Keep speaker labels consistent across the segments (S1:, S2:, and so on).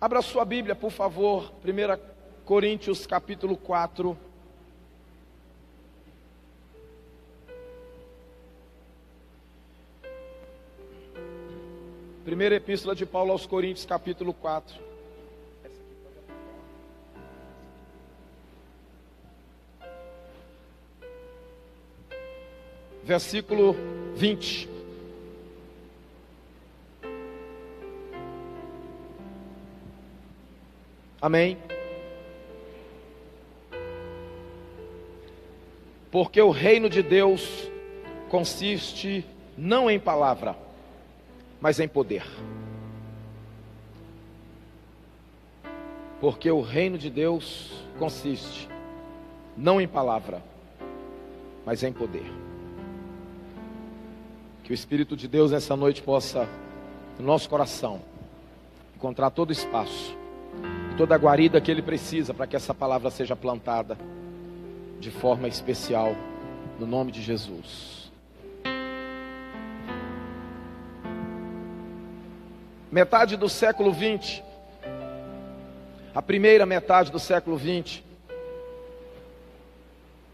S1: Abra sua Bíblia, por favor, 1 Coríntios capítulo 4. Primeira epístola de Paulo aos Coríntios, capítulo 4. Versículo 20. Amém. Porque o reino de Deus consiste não em palavra, mas em poder. Porque o reino de Deus consiste não em palavra, mas em poder. Que o Espírito de Deus nessa noite possa, no nosso coração, encontrar todo espaço, toda a guarida que Ele precisa para que essa palavra seja plantada de forma especial, no nome de Jesus. Metade do século 20, a primeira metade do século 20,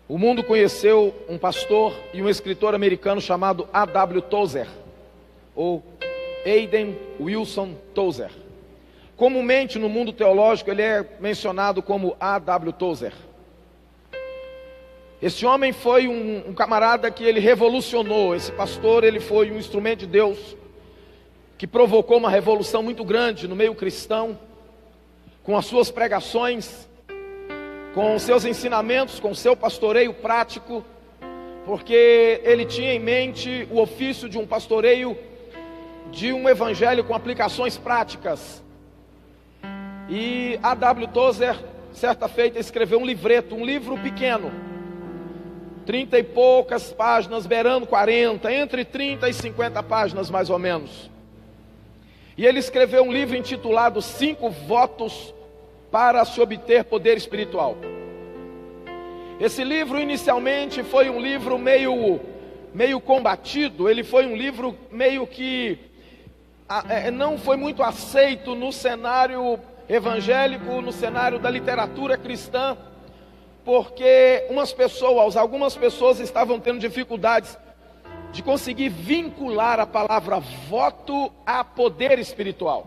S1: o mundo conheceu um pastor e um escritor americano chamado A.W. Tozer, ou Hayden Wilson Tozer. Comumente no mundo teológico ele é mencionado como A.W. Tozer. Esse homem foi um camarada que ele revolucionou. Esse pastor, ele foi um instrumento de Deus que provocou uma revolução muito grande no meio cristão, com as suas pregações, com os seus ensinamentos, com o seu pastoreio prático, porque ele tinha em mente o ofício de um pastoreio, de um evangelho com aplicações práticas. E A.W. Tozer, certa feita, escreveu um livreto, um livro pequeno, 30 e poucas páginas, beirando 40, entre 30 e 50 páginas mais ou menos. E ele escreveu um livro intitulado 5 Votos para se obter poder espiritual. Esse livro inicialmente foi um livro meio combatido, ele foi um livro meio que não foi muito aceito no cenário evangélico, no cenário da literatura cristã, porque algumas pessoas estavam tendo dificuldades de conseguir vincular a palavra voto a poder espiritual.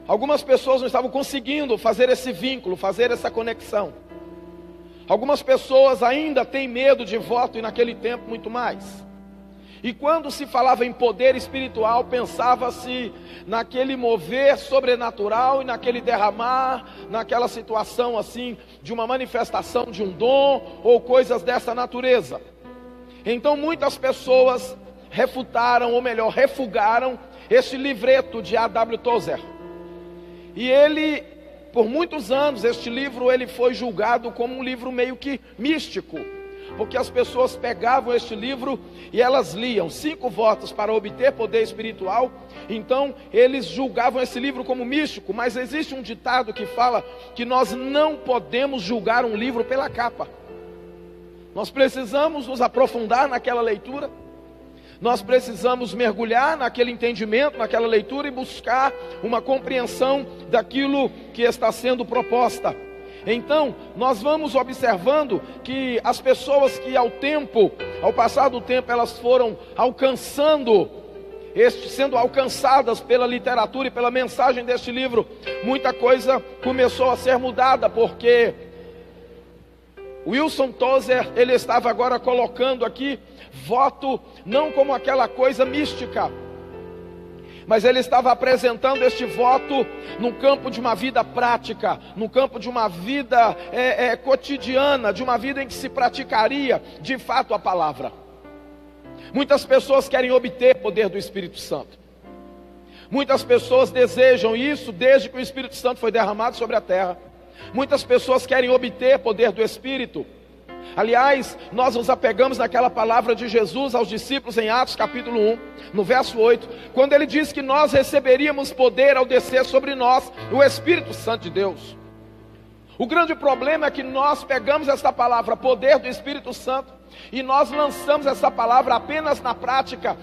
S1: Algumas pessoas não estavam conseguindo fazer esse vínculo, fazer essa conexão. Algumas pessoas ainda têm medo de voto, e naquele tempo muito mais. E quando se falava em poder espiritual, pensava-se naquele mover sobrenatural e naquele derramar, naquela situação assim, de uma manifestação de um dom ou coisas dessa natureza. Então muitas pessoas refutaram, ou melhor, refugaram este livreto de A.W. Tozer. E ele, por muitos anos, este livro ele foi julgado como um livro meio que místico, porque as pessoas pegavam este livro e elas liam 5 votos para obter poder espiritual. Então eles julgavam esse livro como místico. Mas existe um ditado que fala que nós não podemos julgar um livro pela capa. Nós precisamos nos aprofundar naquela leitura, nós precisamos mergulhar naquele entendimento, naquela leitura, e buscar uma compreensão daquilo que está sendo proposta. Então, nós vamos observando que as pessoas que ao passar do tempo, elas foram sendo alcançadas pela literatura e pela mensagem deste livro, muita coisa começou a ser mudada, porque Wilson Tozer, ele estava agora colocando aqui voto não como aquela coisa mística, mas ele estava apresentando este voto no campo de uma vida prática, no campo de uma vida cotidiana, de uma vida em que se praticaria de fato a palavra. Muitas pessoas querem obter poder do Espírito Santo. Muitas pessoas desejam isso desde que o Espírito Santo foi derramado sobre a terra. Muitas pessoas querem obter poder do Espírito. Aliás, nós nos apegamos naquela palavra de Jesus aos discípulos em Atos capítulo 1, no verso 8, quando ele diz que nós receberíamos poder ao descer sobre nós o Espírito Santo de Deus. O grande problema é que nós pegamos esta palavra, poder do Espírito Santo, e nós lançamos essa palavra apenas na prática,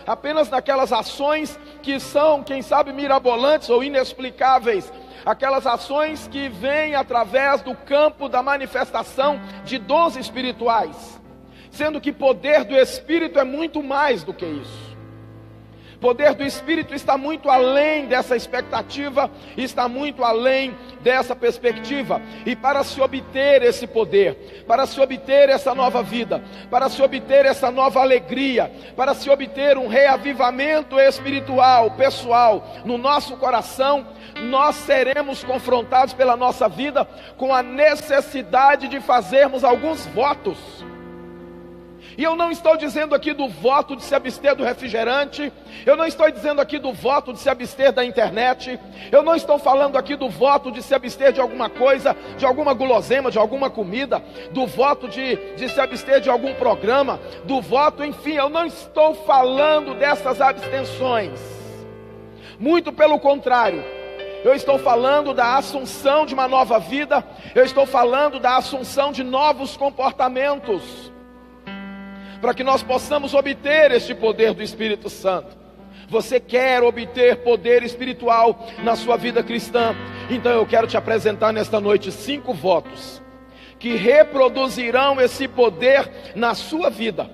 S1: apenas naquelas ações que são, quem sabe, mirabolantes ou inexplicáveis, aquelas ações que vêm através do campo da manifestação de dons espirituais, sendo que poder do Espírito é muito mais do que isso. Poder do Espírito está muito além dessa expectativa, está muito além dessa perspectiva. E para se obter esse poder, para se obter essa nova vida, para se obter essa nova alegria, para se obter um reavivamento espiritual, pessoal, no nosso coração, nós seremos confrontados pela nossa vida com a necessidade de fazermos alguns votos. E eu não estou dizendo aqui do voto de se abster do refrigerante, eu não estou dizendo aqui do voto de se abster da internet, eu não estou falando aqui do voto de se abster de alguma coisa, de alguma guloseima, de alguma comida, do voto de se abster de algum programa, do voto, enfim, eu não estou falando dessas abstenções. Muito pelo contrário, eu estou falando da assunção de uma nova vida, eu estou falando da assunção de novos comportamentos, para que nós possamos obter este poder do Espírito Santo. Você quer obter poder espiritual na sua vida cristã? Então eu quero te apresentar nesta noite 5 votos que reproduzirão esse poder na sua vida.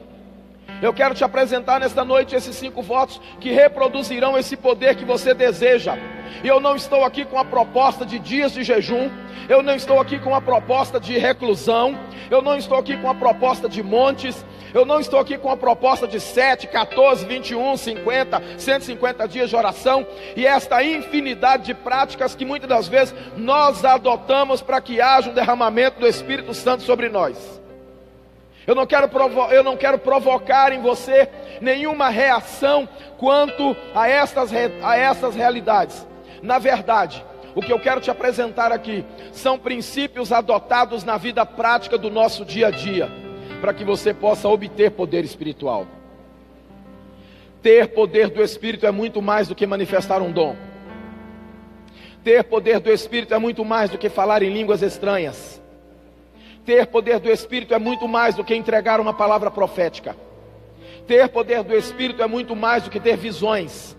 S1: Eu quero te apresentar nesta noite esses 5 votos que reproduzirão esse poder que você deseja. E eu não estou aqui com a proposta de dias de jejum, eu não estou aqui com a proposta de reclusão, eu não estou aqui com a proposta de montes, eu não estou aqui com a proposta de 7, 14, 21, 50, 150 dias de oração, e esta infinidade de práticas que muitas das vezes nós adotamos para que haja um derramamento do Espírito Santo sobre nós. Eu não quero provocar em você nenhuma reação quanto a essas realidades. Na verdade, o que eu quero te apresentar aqui são princípios adotados na vida prática do nosso dia a dia, para que você possa obter poder espiritual. Ter poder do Espírito é muito mais do que manifestar um dom. Ter poder do Espírito é muito mais do que falar em línguas estranhas. Ter poder do Espírito é muito mais do que entregar uma palavra profética. Ter poder do Espírito é muito mais do que ter visões.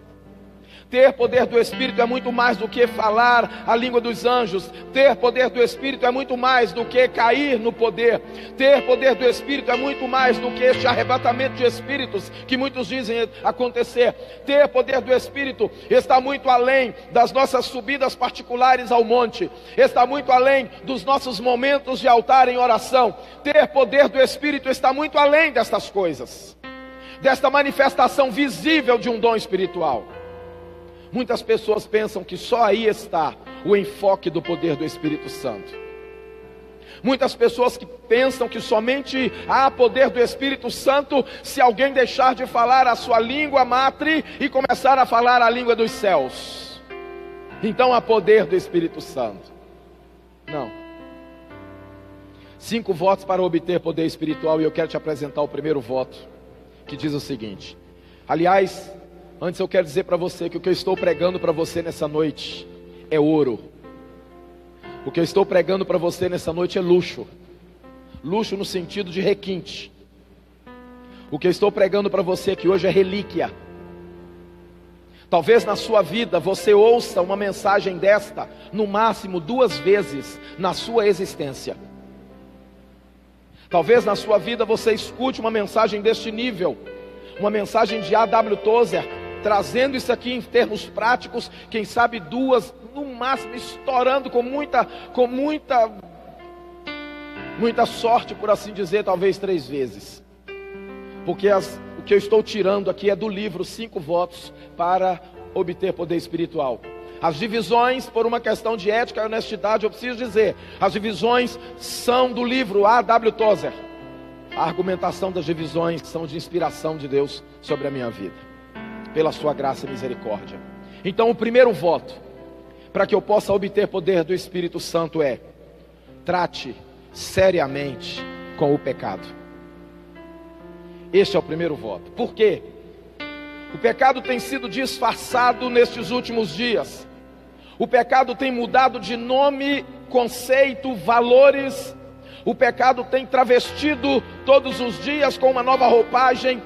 S1: Ter poder do Espírito é muito mais do que falar a língua dos anjos. Ter poder do Espírito é muito mais do que cair no poder. Ter poder do Espírito é muito mais do que este arrebatamento de espíritos que muitos dizem acontecer. Ter poder do Espírito está muito além das nossas subidas particulares ao monte. Está muito além dos nossos momentos de altar em oração. Ter poder do Espírito está muito além destas coisas, desta manifestação visível de um dom espiritual. Muitas pessoas pensam que só aí está o enfoque do poder do Espírito Santo. Muitas pessoas que pensam que somente há poder do Espírito Santo se alguém deixar de falar a sua língua matre e começar a falar a língua dos céus. Então há poder do Espírito Santo. Não. 5 votos para obter poder espiritual, e eu quero te apresentar o primeiro voto, que diz o seguinte. Aliás, antes eu quero dizer para você que o que eu estou pregando para você nessa noite é ouro. O que eu estou pregando para você nessa noite é luxo. Luxo no sentido de requinte. O que eu estou pregando para você aqui hoje é relíquia. Talvez na sua vida você ouça uma mensagem desta no máximo 2 vezes na sua existência. Talvez na sua vida você escute uma mensagem deste nível, uma mensagem de A.W. Tozer, trazendo isso aqui em termos práticos, quem sabe 2, no máximo, estourando com muita sorte, por assim dizer, talvez 3 vezes. Porque o que eu estou tirando aqui é do livro 5 votos para obter poder espiritual. As divisões, por uma questão de ética e honestidade, eu preciso dizer, as divisões são do livro A.W. Tozer. A argumentação das divisões são de inspiração de Deus sobre a minha vida, pela sua graça e misericórdia. Então o primeiro voto, para que eu possa obter poder do Espírito Santo é: trate seriamente com o pecado. Este é o primeiro voto. Por quê? O pecado tem sido disfarçado nestes últimos dias. O pecado tem mudado de nome, conceito, valores. O pecado tem travestido todos os dias com uma nova roupagem.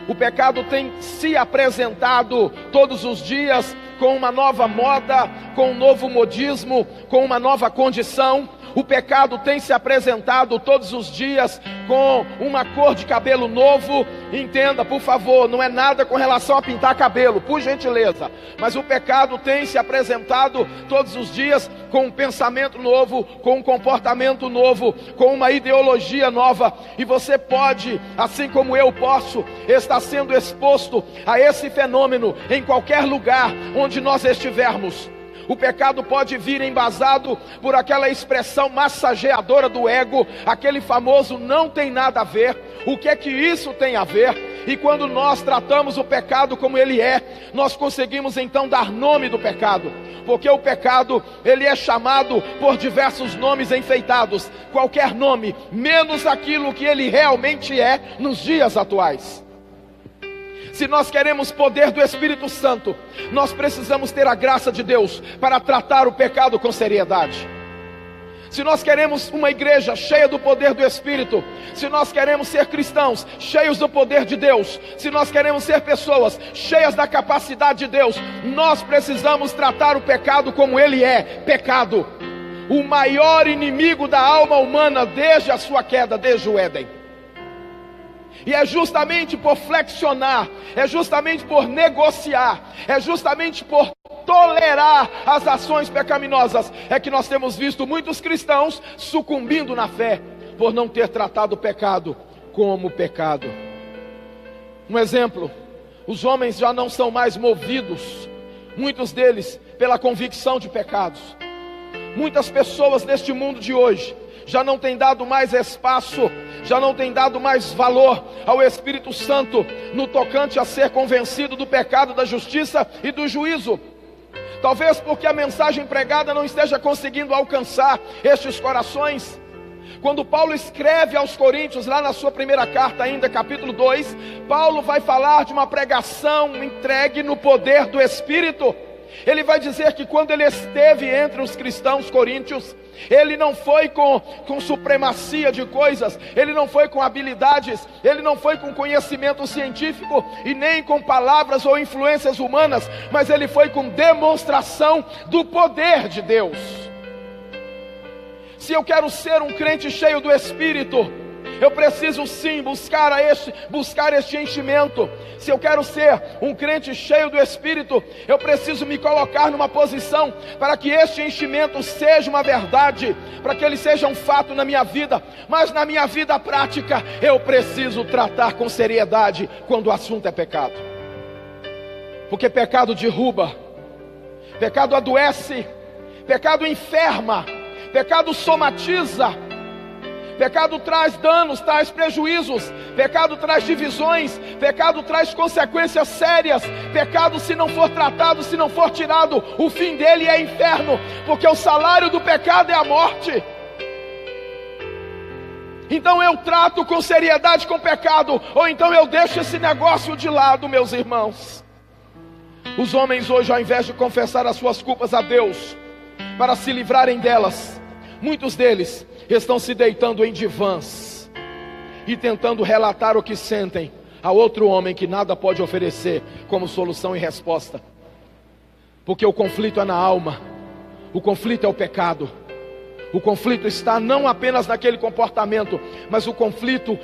S1: O pecado tem se apresentado todos os dias com uma nova moda, com um novo modismo, com uma nova condição. O pecado tem se apresentado todos os dias com uma cor de cabelo novo. Entenda, por favor, não é nada com relação a pintar cabelo, por gentileza. Mas o pecado tem se apresentado todos os dias com um pensamento novo, com um comportamento novo, com uma ideologia nova. E você pode, assim como eu posso, estar sendo exposto a esse fenômeno em qualquer lugar onde nós estivermos. O pecado pode vir embasado por aquela expressão massageadora do ego, aquele famoso não tem nada a ver. O que é que isso tem a ver? E quando nós tratamos o pecado como ele é, nós conseguimos então dar nome do pecado. Porque o pecado, ele é chamado por diversos nomes enfeitados. Qualquer nome, menos aquilo que ele realmente é nos dias atuais. Se nós queremos poder do Espírito Santo, nós precisamos ter a graça de Deus para tratar o pecado com seriedade. Se nós queremos uma igreja cheia do poder do Espírito, se nós queremos ser cristãos cheios do poder de Deus, se nós queremos ser pessoas cheias da capacidade de Deus, nós precisamos tratar o pecado como ele é, pecado. O maior inimigo da alma humana desde a sua queda, desde o Éden. E é justamente por flexionar, é justamente por negociar, é justamente por tolerar as ações pecaminosas, é que nós temos visto muitos cristãos sucumbindo na fé, por não ter tratado o pecado como pecado. Um exemplo, os homens já não são mais movidos, muitos deles, pela convicção de pecados. Muitas pessoas neste mundo de hoje já não têm dado mais espaço, já não têm dado mais valor ao Espírito Santo no tocante a ser convencido do pecado, da justiça e do juízo. Talvez porque a mensagem pregada não esteja conseguindo alcançar estes corações. Quando Paulo escreve aos Coríntios, lá na sua primeira carta ainda, capítulo 2, Paulo vai falar de uma pregação entregue no poder do Espírito. Ele vai dizer que quando ele esteve entre os cristãos coríntios, ele não foi com supremacia de coisas, ele não foi com habilidades, ele não foi com conhecimento científico e nem com palavras ou influências humanas, mas ele foi com demonstração do poder de Deus. Se eu quero ser um crente cheio do Espírito, eu preciso sim buscar este enchimento. Se eu quero ser um crente cheio do Espírito, eu preciso me colocar numa posição para que este enchimento seja uma verdade, para que ele seja um fato na minha vida. Mas na minha vida prática, eu preciso tratar com seriedade quando o assunto é pecado. Porque pecado derruba, pecado adoece, pecado enferma, pecado somatiza. Pecado traz danos, traz prejuízos. Pecado traz divisões. Pecado traz consequências sérias. Pecado, se não for tratado, se não for tirado, o fim dele é inferno, porque o salário do pecado é a morte. Então eu trato com seriedade com o pecado, ou então eu deixo esse negócio de lado, meus irmãos. Os homens hoje, ao invés de confessar as suas culpas a Deus, para se livrarem delas, muitos deles estão se deitando em divãs e tentando relatar o que sentem a outro homem que nada pode oferecer como solução e resposta. Porque o conflito é na alma, o conflito é o pecado. O conflito está não apenas naquele comportamento, mas o conflito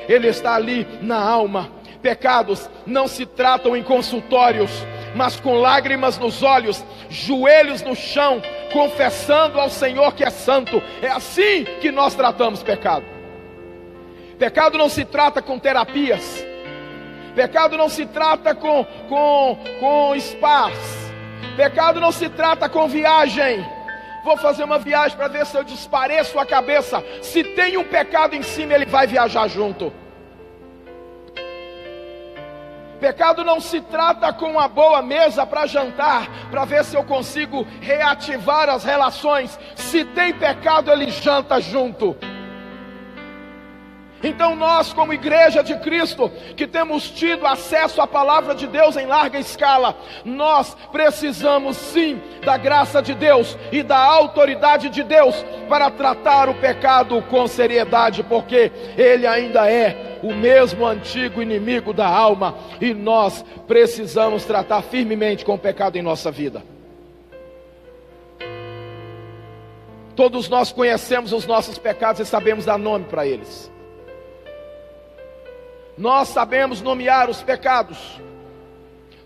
S1: ele está ali na alma. Pecados não se tratam em consultórios, mas com lágrimas nos olhos, joelhos no chão, confessando ao Senhor que é santo. É assim que nós tratamos pecado. Pecado não se trata com terapias. Pecado não se trata com spas. Pecado não se trata com viagem. Vou fazer uma viagem para ver se eu despareço a cabeça. Se tem um pecado em cima, ele vai viajar junto. Pecado não se trata com uma boa mesa para jantar, para ver se eu consigo reativar as relações. Se tem pecado, ele janta junto. Então nós, como igreja de Cristo, que temos tido acesso à palavra de Deus em larga escala, nós precisamos sim da graça de Deus e da autoridade de Deus para tratar o pecado com seriedade, porque ele ainda é o mesmo antigo inimigo da alma, e nós precisamos tratar firmemente com o pecado em nossa vida. Todos nós conhecemos os nossos pecados e sabemos dar nome para eles. Nós sabemos nomear os pecados.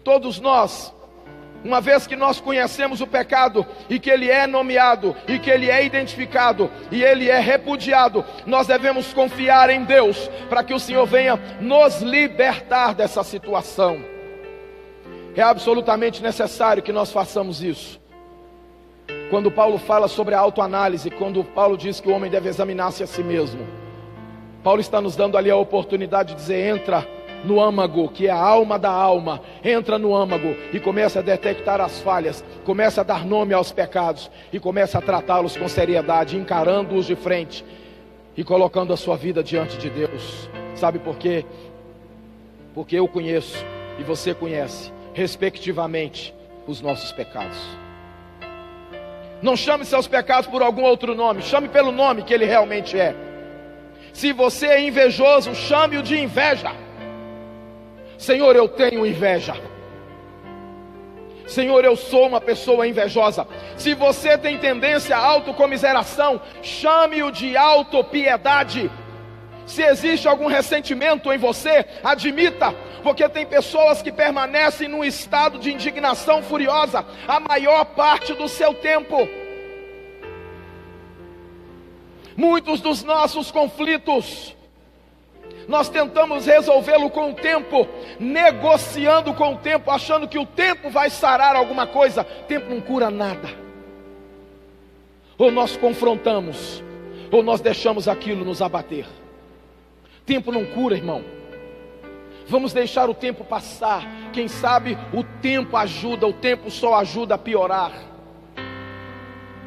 S1: Todos nós, uma vez que nós conhecemos o pecado, e que ele é nomeado, e que ele é identificado, e ele é repudiado, nós devemos confiar em Deus, para que o Senhor venha nos libertar dessa situação. É absolutamente necessário que nós façamos isso. Quando Paulo fala sobre a autoanálise, quando Paulo diz que o homem deve examinar-se a si mesmo, Paulo está nos dando ali a oportunidade de dizer: entra no âmago, que é a alma da alma, entra no âmago e começa a detectar as falhas, começa a dar nome aos pecados e começa a tratá-los com seriedade, encarando-os de frente e colocando a sua vida diante de Deus. Sabe por quê? Porque eu conheço e você conhece, respectivamente, os nossos pecados. Não chame seus pecados por algum outro nome, chame pelo nome que ele realmente é. Se você é invejoso, chame-o de inveja. Senhor, eu tenho inveja. Senhor, eu sou uma pessoa invejosa. Se você tem tendência à autocomiseração, chame-o de autopiedade. Se existe algum ressentimento em você, admita, porque tem pessoas que permanecem num estado de indignação furiosa a maior parte do seu tempo. Muitos dos nossos conflitos, nós tentamos resolvê-lo com o tempo, negociando com o tempo, achando que o tempo vai sarar alguma coisa. O tempo não cura nada. Ou nós confrontamos, ou nós deixamos aquilo nos abater. Tempo não cura, irmão. Vamos deixar o tempo passar. Quem sabe o tempo ajuda, o tempo só ajuda a piorar.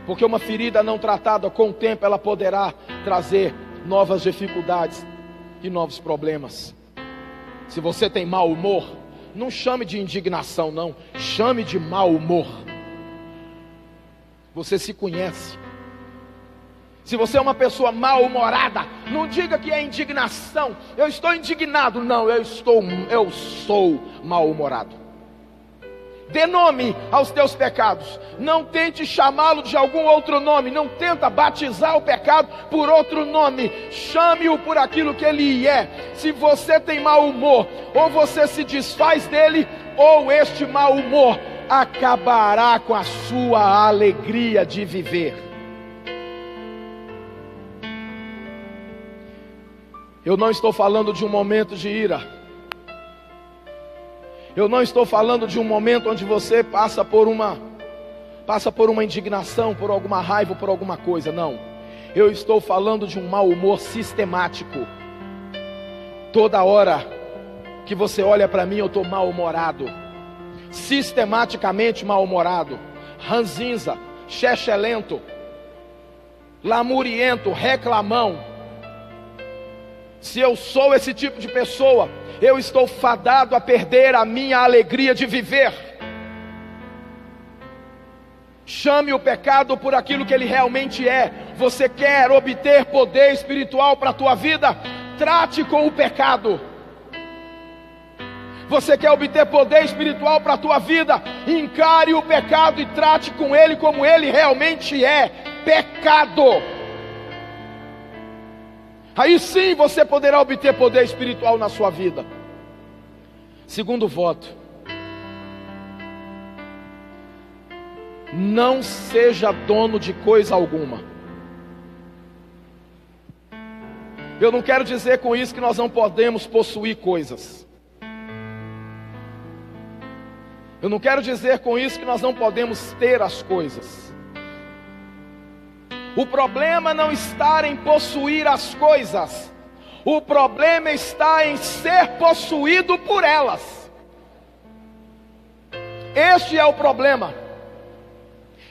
S1: Porque uma ferida não tratada com o tempo, ela poderá trazer novas dificuldades e novos problemas. Se você tem mau humor, não chame de indignação, não. Chame de mau humor. Você se conhece. Se você é uma pessoa mal-humorada, não diga que é indignação. Eu estou indignado. Não, eu sou mal-humorado. Dê nome aos teus pecados. Não tente chamá-lo de algum outro nome. Não tenta batizar o pecado por outro nome. Chame-o por aquilo que ele é. Se você tem mau humor, ou você se desfaz dele, ou este mau humor acabará com a sua alegria de viver. Eu não estou falando de um momento de ira. Eu não estou falando de um momento onde você passa por uma indignação, por alguma raiva, por alguma coisa. Não. Eu estou falando de um mau humor sistemático. Toda hora que você olha para mim, eu estou mal-humorado. Sistematicamente mal-humorado. Ranzinza, chechelento, lamuriento, reclamão. Se eu sou esse tipo de pessoa, eu estou fadado a perder a minha alegria de viver. Chame o pecado por aquilo que ele realmente é. Você quer obter poder espiritual para a tua vida? Trate com o pecado. Você quer obter poder espiritual para a tua vida? Encare o pecado e trate com ele como ele realmente é: pecado. Aí sim você poderá obter poder espiritual na sua vida. Segundo voto: não seja dono de coisa alguma. Eu não quero dizer com isso que nós não podemos possuir coisas. Eu não quero dizer com isso que nós não podemos ter as coisas. O problema não está em possuir as coisas. O problema está em ser possuído por elas. Este é o problema.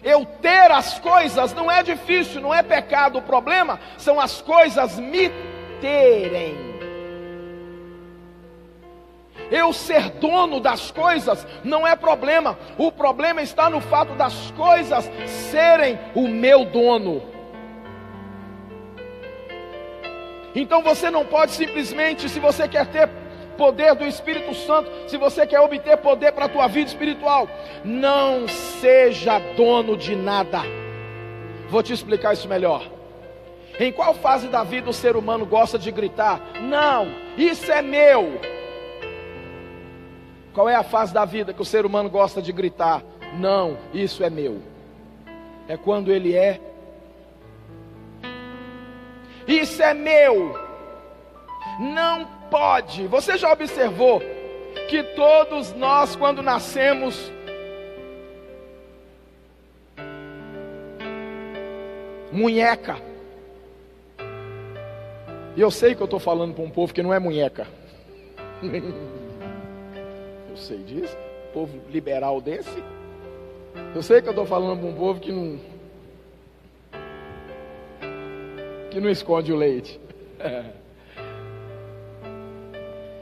S1: Eu ter as coisas não é difícil, não é pecado. O problema são as coisas me terem. Eu ser dono das coisas não é problema. O problema está no fato das coisas serem o meu dono. Então você não pode simplesmente, se você quer ter poder do Espírito Santo, se você quer obter poder para a tua vida espiritual, não seja dono de nada. Vou te explicar isso melhor. Em qual fase da vida o ser humano gosta de gritar: não, isso é meu? Qual é a fase da vida que o ser humano gosta de gritar: não, isso é meu? É quando ele é: isso é meu, não pode. Você já observou que todos nós, quando nascemos, munheca? E eu sei que eu estou falando para um povo que não é munheca. Eu sei disso, povo liberal desse. Eu sei que eu estou falando para um povo que não esconde o leite.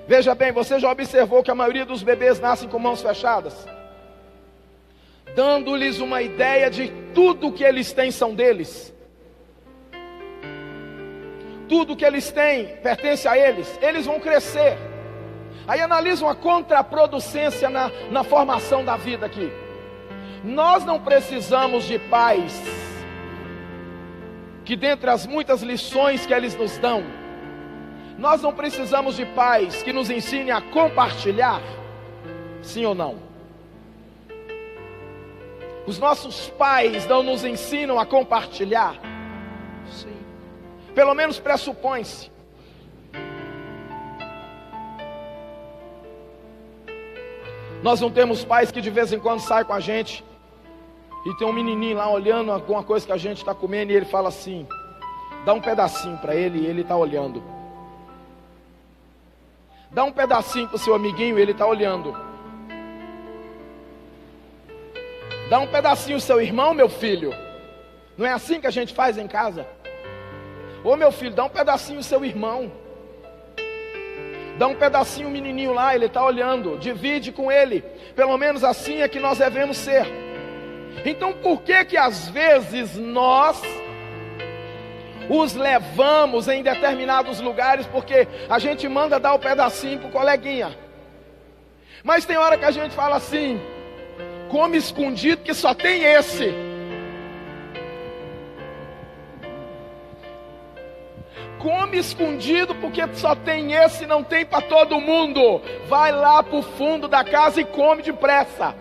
S1: Veja bem, você já observou que a maioria dos bebês nascem com mãos fechadas, dando-lhes uma ideia de tudo que eles têm são deles. Tudo que eles têm pertence a eles. Eles vão crescer. Aí analisam a contraproducência na formação da vida aqui. Nós não precisamos de pais que, dentre as muitas lições que eles nos dão, nós não precisamos de pais que nos ensinem a compartilhar. Sim ou não? Os nossos pais não nos ensinam a compartilhar? Sim. Pelo menos pressupõe-se. Nós não temos pais que de vez em quando saem com a gente e tem um menininho lá olhando alguma coisa que a gente está comendo e ele fala assim: dá um pedacinho para ele, e ele está olhando. Dá um pedacinho para o seu amiguinho e ele está olhando. Dá um pedacinho ao seu irmão, meu filho. Não é assim que a gente faz em casa? Ô meu filho, dá um pedacinho ao seu irmão. Dá um pedacinho ao menininho lá, ele está olhando. Divide com ele. Pelo menos assim é que nós devemos ser. Então por que às vezes nós os levamos em determinados lugares? Porque a gente manda dar o pedacinho para o coleguinha. Mas tem hora que a gente fala assim: come escondido que só tem esse. Come escondido porque só tem esse, não tem para todo mundo. Vai lá para o fundo da casa e come depressa.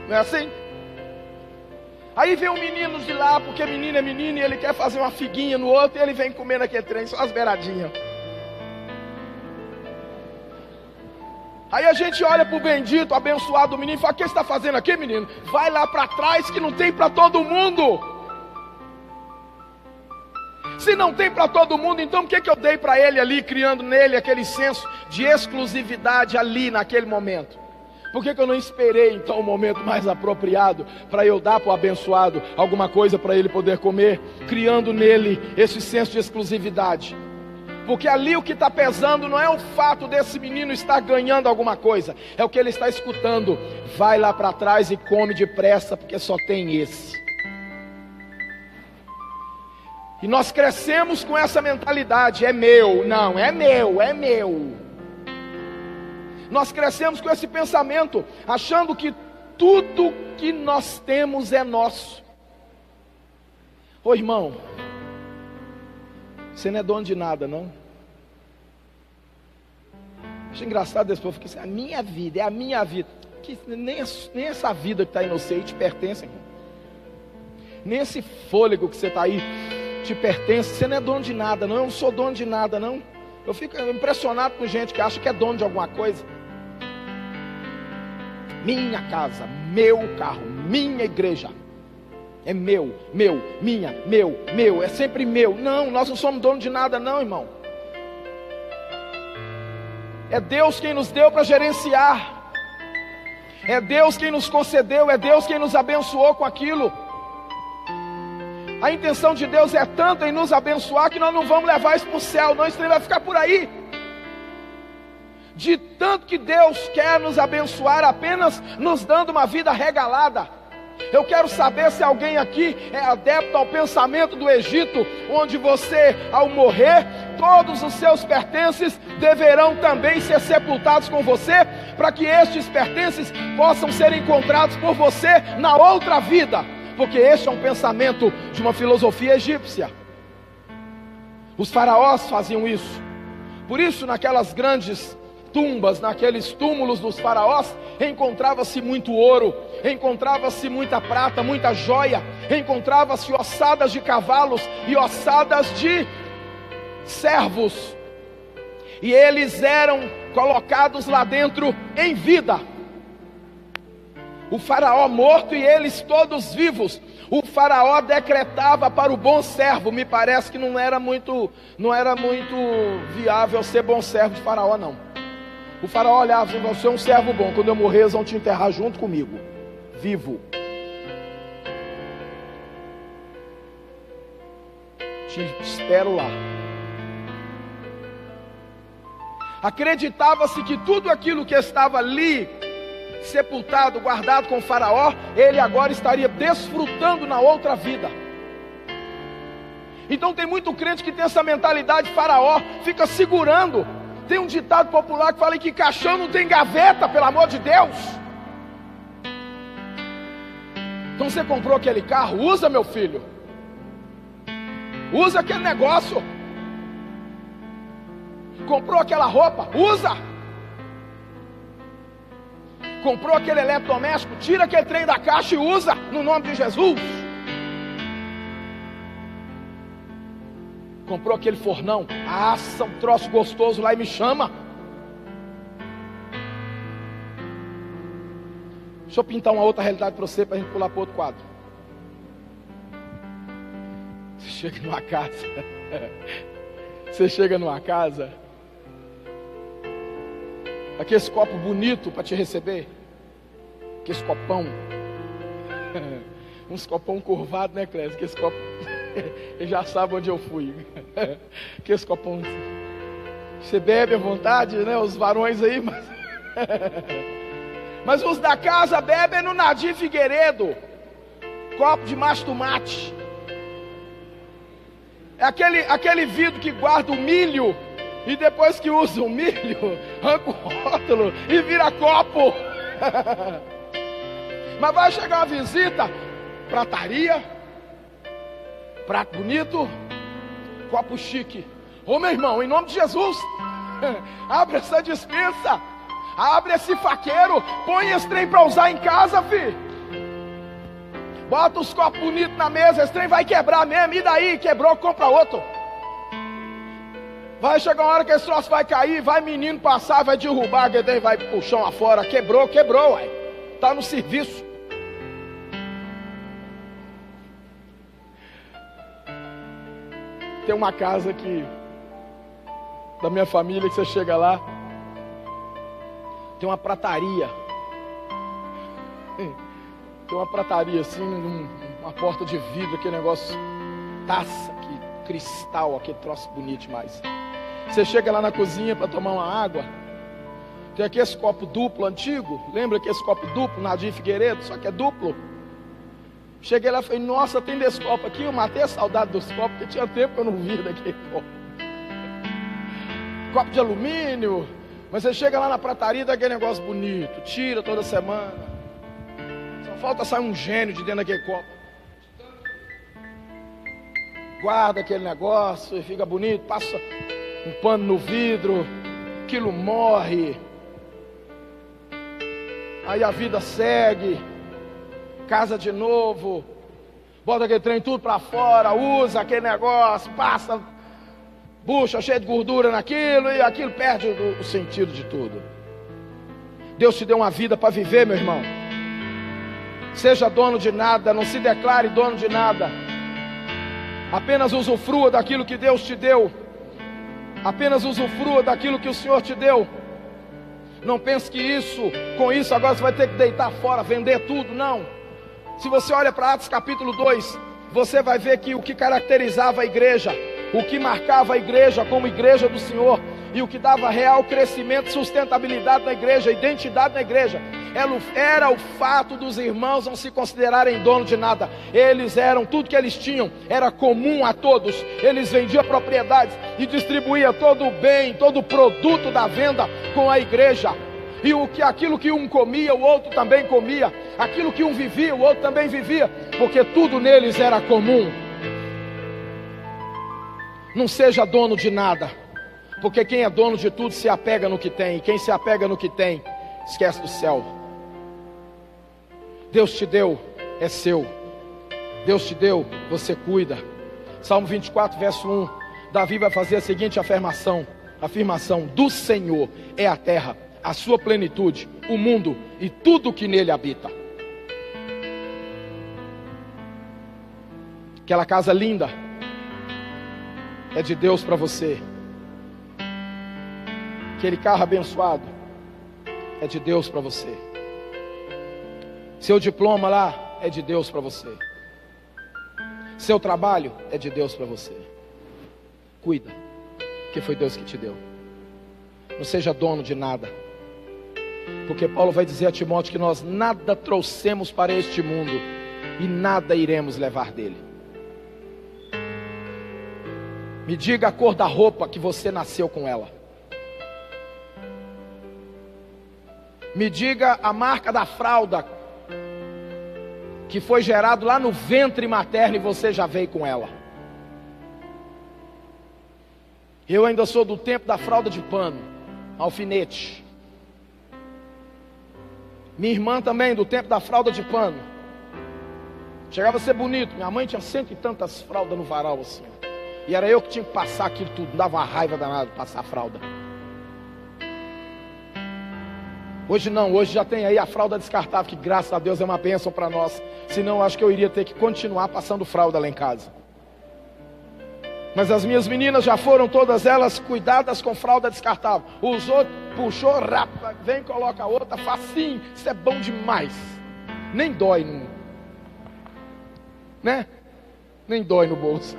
S1: Não é assim? Aí vem um menino de lá, porque menino é menino, e ele quer fazer uma figuinha no outro, e ele vem comendo aquele trem, só as beiradinhas. Aí a gente olha para o bendito, abençoado menino, e fala: o que você está fazendo aqui, menino? Vai lá para trás que não tem para todo mundo. Se não tem para todo mundo, então por que eu dei para ele ali, criando nele aquele senso de exclusividade ali naquele momento? Por que eu não esperei então o momento mais apropriado para eu dar para o abençoado alguma coisa para ele poder comer, criando nele esse senso de exclusividade? Porque ali o que está pesando não é o fato desse menino estar ganhando alguma coisa, é o que ele está escutando: vai lá para trás e come depressa porque só tem esse. E nós crescemos com essa mentalidade: é meu, não, é meu, é meu. Nós crescemos com esse pensamento, achando que tudo que nós temos é nosso. Ô irmão, você não é dono de nada, não? Acho engraçado esse povo que diz: a minha vida, é a minha vida. Que nem essa vida que está aí no seio te pertence, irmão. Nem esse fôlego que você está aí te pertence. Você não é dono de nada, não. Eu não sou dono de nada, não. Eu fico impressionado com gente que acha que é dono de alguma coisa. Minha casa, meu carro, minha igreja, é meu, minha, meu, é sempre meu. Não, nós não somos donos de nada, não, irmão. É Deus quem nos deu para gerenciar. É Deus quem nos concedeu, é Deus quem nos abençoou com aquilo. A intenção de Deus é tanto em nos abençoar que nós não vamos levar isso para o céu, não, isso vai ficar por aí. De tanto que Deus quer nos abençoar, apenas nos dando uma vida regalada. Eu quero saber se alguém aqui é adepto ao pensamento do Egito, onde você, ao morrer, todos os seus pertences deverão também ser sepultados com você, para que estes pertences possam ser encontrados por você na outra vida, porque este é um pensamento de uma filosofia egípcia. Os faraós faziam isso. Por isso, naquelas grandes tumbas, naqueles túmulos dos faraós, encontrava-se muito ouro, encontrava-se muita prata, muita joia, encontrava-se ossadas de cavalos e ossadas de servos, e eles eram colocados lá dentro em vida. O faraó morto e eles todos vivos. O faraó decretava para o bom servo. Me parece que não era muito viável ser bom servo de faraó, não. O faraó olhava e dizia: você é um servo bom, quando eu morrer eles vão te enterrar junto comigo, vivo. Te espero lá. Acreditava-se que tudo aquilo que estava ali, sepultado, guardado com o faraó, ele agora estaria desfrutando na outra vida. Então tem muito crente que tem essa mentalidade faraó, fica segurando. Tem um ditado popular que fala que caixão não tem gaveta, pelo amor de Deus. Então você comprou aquele carro, usa, meu filho. Usa aquele negócio. Comprou aquela roupa, usa. Comprou aquele eletrodoméstico, tira aquele trem da caixa e usa, no nome de Jesus. Comprou aquele fornão, assa um troço gostoso lá e me chama. Deixa eu pintar uma outra realidade para você, para a gente pular para outro quadro. Você chega numa casa, você chega numa casa, aquele copo bonito para te receber, aquele copão, uns copão curvado, né, Clésia? Aquele copo, ele já sabe onde eu fui. Aqueles copão, você bebe à vontade, né? Os varões aí, mas os da casa bebem no Nadir Figueiredo, copo de macho tomate. É aquele vidro que guarda o milho, e depois que usa o milho, arranca o rótulo e vira copo. Mas vai chegar uma visita, prataria, prato bonito, copo chique. Ô meu irmão, em nome de Jesus, abre essa despensa, abre esse faqueiro, põe esse trem para usar em casa, filho. Bota os copos bonitos na mesa, esse trem vai quebrar mesmo, e daí? Quebrou, compra outro. Vai chegar uma hora que esse troço vai cair, vai menino passar, vai derrubar, que daí vai pro chão afora. Quebrou, uai. Tá no serviço. Tem uma casa que, da minha família, que você chega lá, tem uma prataria. Tem uma prataria assim, uma porta de vidro, aquele negócio, taça, que cristal, aquele troço bonito demais. Você chega lá na cozinha para tomar uma água, tem aqui esse copo duplo antigo, lembra que esse copo duplo, Nadir Figueiredo, só que é duplo. Cheguei lá e falei: nossa, tem desse copo aqui? Eu matei a saudade dos copos, porque tinha tempo que eu não via daquele copo. Copo de alumínio. Mas você chega lá na prataria, dá aquele negócio bonito, tira toda semana. Só falta sair um gênio de dentro daquele copo. Guarda aquele negócio e fica bonito, passa um pano no vidro, aquilo morre. Aí a vida segue. Casa de novo, bota aquele trem tudo para fora, usa aquele negócio, passa bucha cheia de gordura naquilo, e aquilo perde o sentido de tudo. Deus te deu uma vida para viver, meu irmão. Seja dono de nada, não se declare dono de nada. Apenas usufrua daquilo que Deus te deu. Apenas usufrua daquilo que o Senhor te deu. Não pense que com isso agora você vai ter que deitar fora, vender tudo, não. Se você olha para Atos capítulo 2, você vai ver que o que caracterizava a igreja, o que marcava a igreja como igreja do Senhor, e o que dava real crescimento, sustentabilidade na igreja, identidade na igreja, era o fato dos irmãos não se considerarem dono de nada. Eles eram, tudo que eles tinham era comum a todos. Eles vendiam propriedades e distribuíam todo o bem, todo o produto da venda com a igreja. E aquilo que um comia, o outro também comia. Aquilo que um vivia, o outro também vivia, porque tudo neles era comum. Não seja dono de nada, porque quem é dono de tudo se apega no que tem, e quem se apega no que tem, esquece do céu. Deus te deu, é seu. Deus te deu, você cuida. Salmo 24, verso 1, Davi vai fazer a seguinte afirmação: do Senhor é a terra, a sua plenitude, o mundo e tudo que nele habita. Aquela casa linda é de Deus para você. Aquele carro abençoado é de Deus para você. Seu diploma lá é de Deus para você. Seu trabalho é de Deus para você. Cuida, porque foi Deus que te deu. Não seja dono de nada, porque Paulo vai dizer a Timóteo que nós nada trouxemos para este mundo e nada iremos levar dele. Me diga a cor da roupa que você nasceu com ela. Me diga a marca da fralda que foi gerado lá no ventre materno e você já veio com ela. Eu ainda sou do tempo da fralda de pano, alfinete. Minha irmã também, do tempo da fralda de pano. Chegava a ser bonito. Minha mãe tinha 100 e tantas fraldas no varal assim. E era eu que tinha que passar aquilo tudo. Dava uma raiva danada passar a fralda. Hoje não, hoje já tem aí a fralda descartável, que graças a Deus é uma bênção para nós. Senão eu acho que eu iria ter que continuar passando fralda lá em casa. Mas as minhas meninas já foram todas elas cuidadas com fralda descartável. Usou, puxou, rapa, vem, coloca outra, facinho. Isso é bom demais. Nem dói, não, né? Nem dói no bolso.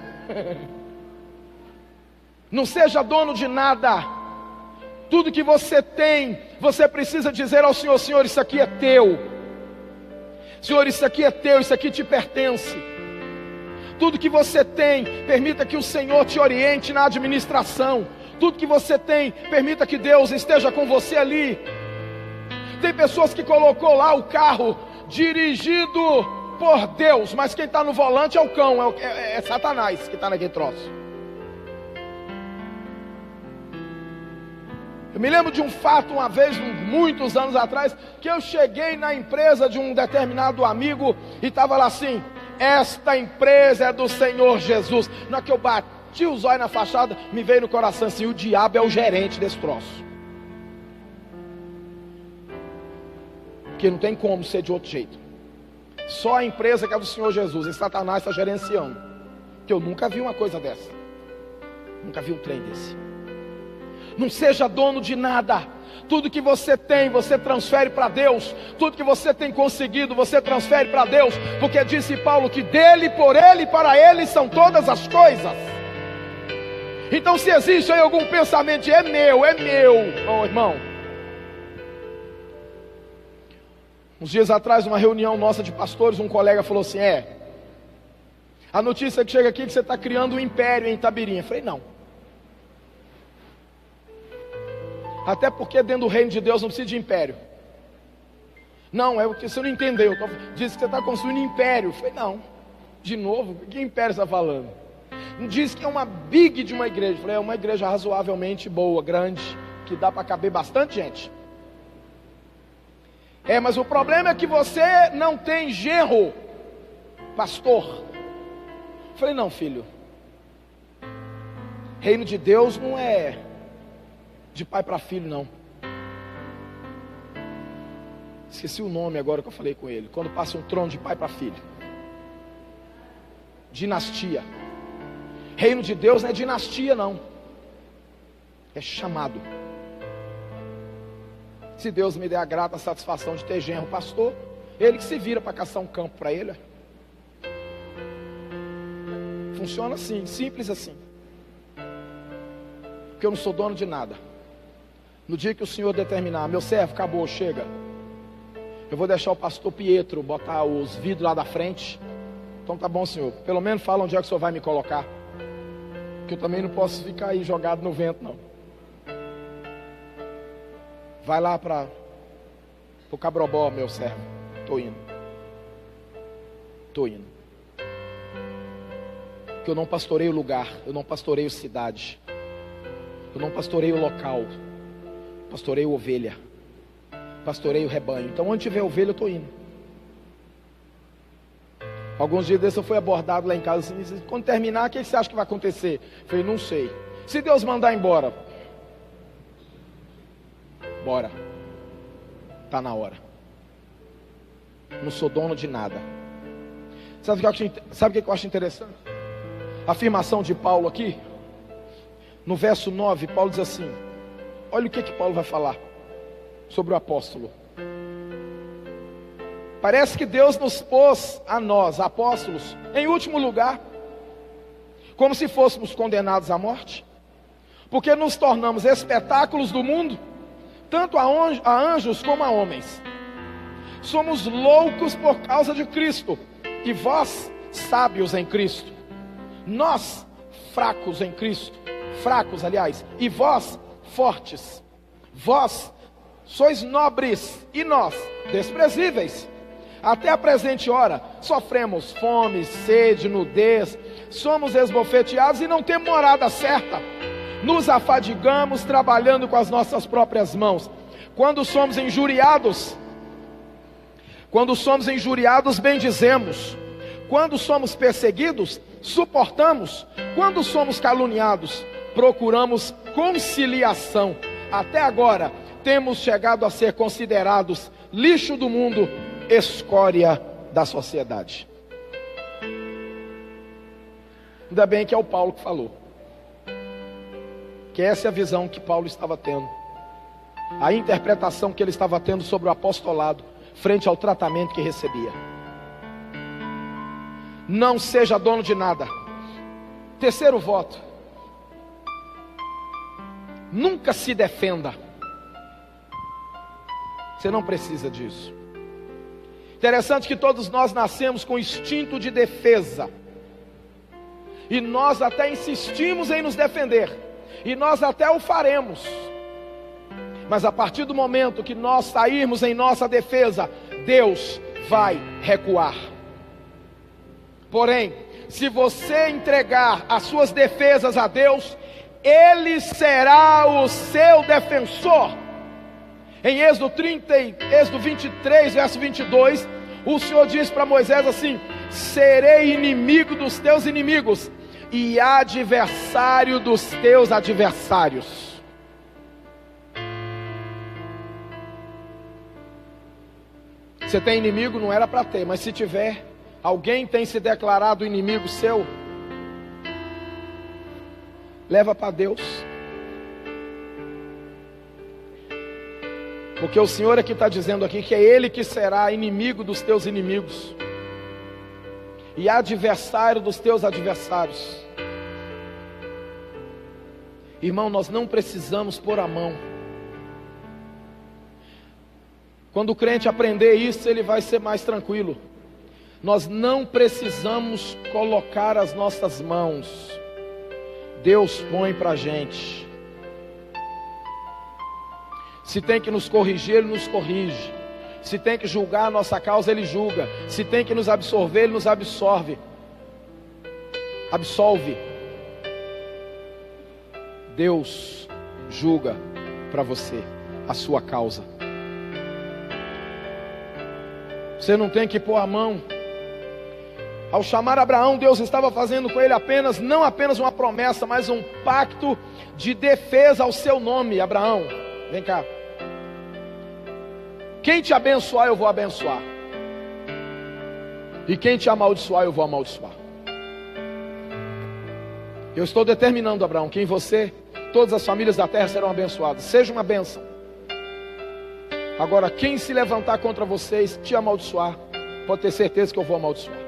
S1: Não seja dono de nada. Tudo que você tem, você precisa dizer ao Senhor: Senhor, isso aqui é teu. Senhor, isso aqui é teu, isso aqui te pertence. Tudo que você tem, permita que o Senhor te oriente na administração. Tudo que você tem, permita que Deus esteja com você ali. Tem pessoas que colocou lá o carro dirigido por Deus, mas quem está no volante é o cão, é Satanás que está naquele troço. Eu me lembro de um fato uma vez, muitos anos atrás, que eu cheguei na empresa de um determinado amigo e estava lá assim: esta empresa é do Senhor Jesus. Na hora que eu bati os olhos na fachada, me veio no coração assim: o diabo é o gerente desse troço. Porque não tem como ser de outro jeito. Só a empresa que é do Senhor Jesus, e Satanás está gerenciando. Que eu nunca vi uma coisa dessa. Nunca vi um trem desse. Não seja dono de nada. Tudo que você tem, você transfere para Deus. Tudo que você tem conseguido, você transfere para Deus. Porque disse Paulo que dele, por ele e para ele são todas as coisas. Então se existe aí algum pensamento de é meu, oh, irmão. Uns dias atrás, numa reunião nossa de pastores, um colega falou assim: a notícia que chega aqui é que você está criando um império em Itabirinha. Eu falei: não. Até porque dentro do reino de Deus não precisa de império. Não, é o que você não entendeu. Diz que você está construindo um império. Eu falei: não. De novo, que império você está falando? Diz que é uma big de uma igreja. Eu falei: é uma igreja razoavelmente boa, grande, que dá para caber bastante gente. Mas o problema é que você não tem genro, pastor. Eu falei: não, filho. Reino de Deus não é de pai para filho, não. Esqueci o nome agora que eu falei com ele. Quando passa um trono de pai para filho. Dinastia. Reino de Deus não é dinastia, não. É chamado. Se Deus me der a grata satisfação de ter genro pastor, ele que se vira para caçar um campo para ele. funciona assim, simples assim. Porque eu não sou dono de nada. No dia que o Senhor determinar, meu servo, acabou, chega. Eu vou deixar o pastor Pietro botar os vidros lá da frente. Então tá bom, Senhor. Pelo menos fala onde é que o Senhor vai me colocar. Porque eu também não posso ficar aí jogado no vento, não. Vai lá para o Cabrobó, meu servo. Estou indo. Porque eu não pastoreio lugar, eu não pastoreio cidade, eu não pastoreio local, pastoreio ovelha, pastoreio rebanho. Então onde tiver ovelha eu estou indo. Alguns dias desses eu fui abordado lá em casa assim, quando terminar, o que você acha que vai acontecer? Eu falei, não sei. Se Deus mandar embora, bora. Está na hora. Não sou dono de nada. Sabe o que eu acho interessante? A afirmação de Paulo aqui, no verso 9, Paulo diz assim, olha o que Paulo vai falar sobre o apóstolo. Parece que Deus nos pôs a nós, apóstolos, em último lugar, como se fôssemos condenados à morte, porque nos tornamos espetáculos do mundo, tanto a anjos como a homens. Somos loucos por causa de Cristo, e vós, sábios em Cristo. Nós, fracos em Cristo, e vós, fortes. Vós sois nobres, e nós, desprezíveis. Até a presente hora, sofremos fome, sede, nudez, somos esbofeteados e não temos morada certa. Nos afadigamos trabalhando com as nossas próprias mãos. Quando somos injuriados, bendizemos. Quando somos perseguidos, suportamos. Quando somos caluniados, procuramos conciliação. Até agora, temos chegado a ser considerados lixo do mundo, escória da sociedade. Ainda bem que é o Paulo que falou. Que essa é a visão que Paulo estava tendo. A interpretação que ele estava tendo sobre o apostolado, frente ao tratamento que recebia. Não seja dono de nada. Terceiro voto. Nunca se defenda. Você não precisa disso. Interessante que todos nós nascemos com instinto de defesa. E nós até insistimos em nos defender. E nós até o faremos. Mas a partir do momento que nós sairmos em nossa defesa, Deus vai recuar. Porém, se você entregar as suas defesas a Deus, Ele será o seu defensor. Em Êxodo 23, verso 22, o Senhor diz para Moisés assim: serei inimigo dos teus inimigos e adversário dos teus adversários. Você tem inimigo? Não era para ter, mas se tiver, alguém tem se declarado inimigo seu, leva para Deus. Porque o Senhor aqui está dizendo aqui que é Ele que será inimigo dos teus inimigos e adversário dos teus adversários. Irmão, nós não precisamos pôr a mão. Quando o crente aprender isso, ele vai ser mais tranquilo. Nós não precisamos colocar as nossas mãos. Deus põe para a gente. Se tem que nos corrigir, Ele nos corrige. Se tem que julgar a nossa causa, Ele julga. Se tem que nos absorver, Ele nos absolve. Deus julga para você a sua causa. Você não tem que pôr a mão. Ao chamar Abraão, Deus estava fazendo com ele não apenas uma promessa, mas um pacto de defesa ao seu nome. Abraão, vem cá. Quem te abençoar, eu vou abençoar. E quem te amaldiçoar, eu vou amaldiçoar. Eu estou determinando, Abraão, que em você, todas as famílias da terra serão abençoadas. Seja uma bênção. Agora, quem se levantar contra vocês, te amaldiçoar, pode ter certeza que eu vou amaldiçoar.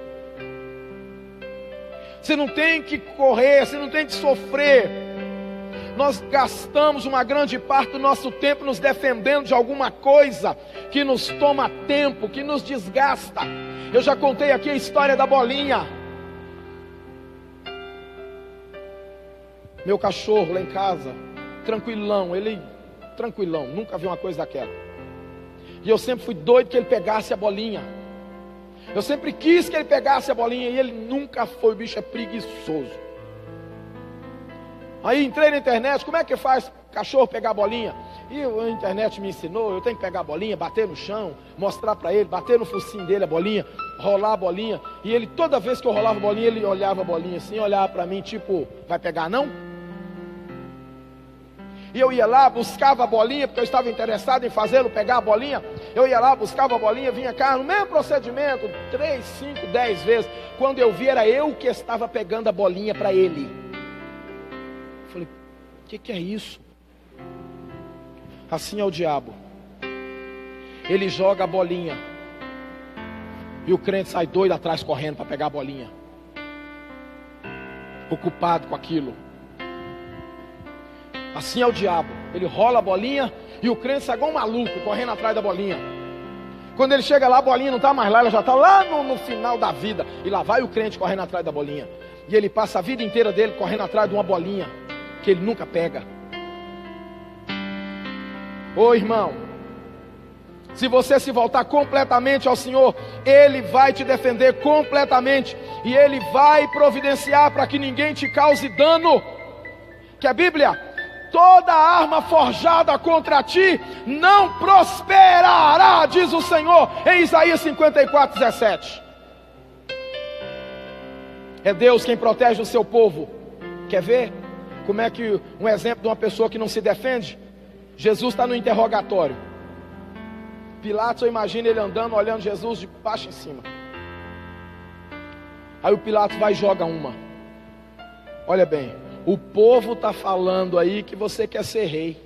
S1: você não tem que correr, você não tem que sofrer. Nós gastamos uma grande parte do nosso tempo nos defendendo de alguma coisa que nos toma tempo, que nos desgasta. Eu já contei aqui a história da bolinha. Meu cachorro lá em casa, tranquilão, nunca vi uma coisa daquela. E eu sempre fui doido que ele pegasse a bolinha. Eu sempre quis que ele pegasse a bolinha e ele nunca foi, o bicho é preguiçoso. Aí entrei na internet, como é que faz cachorro pegar a bolinha? E a internet me ensinou, eu tenho que pegar a bolinha, bater no chão, mostrar para ele, bater no focinho dele a bolinha, rolar a bolinha. E ele, toda vez que eu rolava a bolinha, ele olhava a bolinha assim, olhava para mim tipo, vai pegar não? E eu ia lá, buscava a bolinha, porque eu estava interessado em fazê-lo pegar a bolinha. Eu ia lá, buscava a bolinha, vinha cá, no mesmo procedimento, 3, 5, 10 vezes. Quando eu vi, era eu que estava pegando a bolinha para ele. Eu falei, o que é isso? Assim é o diabo. Ele joga a bolinha e o crente sai doido atrás correndo para pegar a bolinha, ocupado com aquilo. Assim é o diabo. Ele rola a bolinha e o crente sai igual um maluco correndo atrás da bolinha. Quando ele chega lá, a bolinha não está mais lá, ela já está lá no final da vida. E lá vai o crente correndo atrás da bolinha. E ele passa a vida inteira dele correndo atrás de uma bolinha que ele nunca pega. Ô irmão, se você se voltar completamente ao Senhor, Ele vai te defender completamente. E Ele vai providenciar para que ninguém te cause dano. Que a Bíblia, toda arma forjada contra ti não prosperará, diz o Senhor em Isaías 54:17. É Deus quem protege o seu povo. Quer ver como é que um exemplo de uma pessoa que não se defende? Jesus está no interrogatório. Pilatos, eu imagino ele andando, olhando Jesus de baixo em cima. Aí o Pilatos vai e joga uma. Olha bem, o povo está falando aí que você quer ser rei.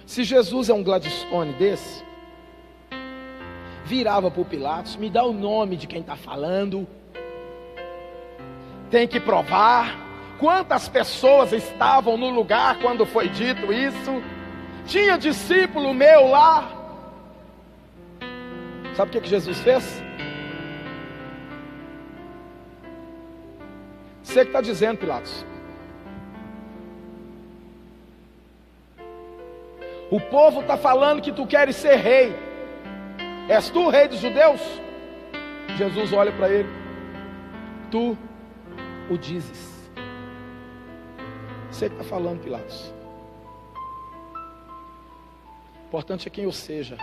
S1: Se Jesus é um Gladstone desse, virava para o Pilatos, me dá o nome de quem está falando. Tem que provar. Quantas pessoas estavam no lugar quando foi dito isso? Tinha discípulo meu lá. Sabe o que Jesus fez? Você que está dizendo, Pilatos. O povo está falando que tu queres ser rei. És tu o rei dos judeus? Jesus olha para ele. Tu o dizes. Você que está falando, Pilatos. O importante é quem eu seja.